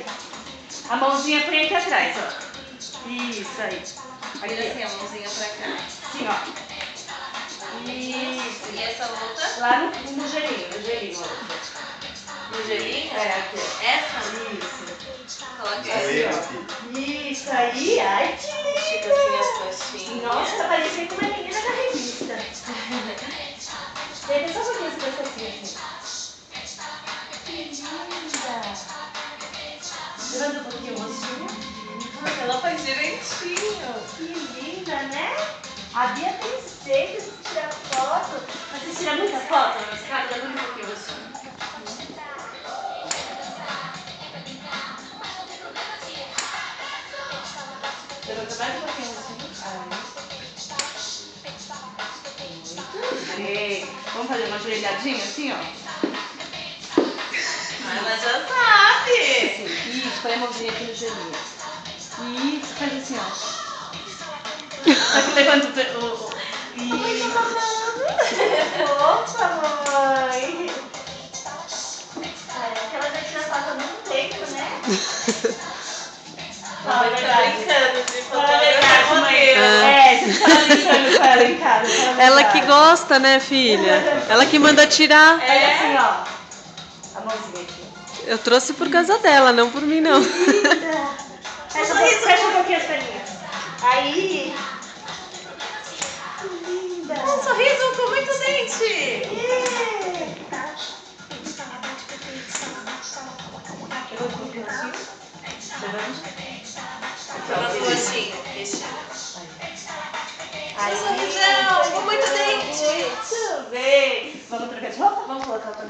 Aí. A mãozinha põe aqui atrás, ó. Isso, aí. Aqui, Vira assim, a mãozinha pra cá. assim, ó. Isso. E essa outra? Lá no gelinho, ó. No gelinho? É, aqui, ó. Essa? Isso. Coloca Aí, assim. ó. Isso aí, ai, que Estica linda. assim as costinhas. Nossa, tá parecendo uma menina da revista. Deita só um pouquinho esse processinho assim. Que linda. Levanta um pouquinho o rostinho. Ela faz direitinho. Que linda, né? A Bia tem jeito de tirar foto. Mas você tira muita foto na escada? Levanta um pouquinho o rostinho. Levanta mais um pouquinho o rostinho. Muito bem. Vamos fazer uma joelhadinha assim, ó. Ela já sabe. Isso, põe a mãozinha aqui no gelinho. Isso, faz assim, ó. Só que levanta o... Isso. Opa, mamãe. É que ela já tira foto há muito tempo, né? Fala a verdade. Brincando de Fala a verdade, mãe. modelo. É, você fala brincando com ela em casa. Fala a Ela que verdade. gosta, né, filha? Ela que manda tirar. Olha assim, ó. A mãozinha aqui. Eu trouxe por causa dela, não por mim, não. Linda. Fecha um pouquinho as perninhas. Aí. Linda. Um sorriso com muito dente. Eu vou um pouquinho. Nas coxinhas. Deixa. Aí. Sorrisão com muito dente. Muito bem. Vamos trocar de roupa? Vamos colocar outra roupa.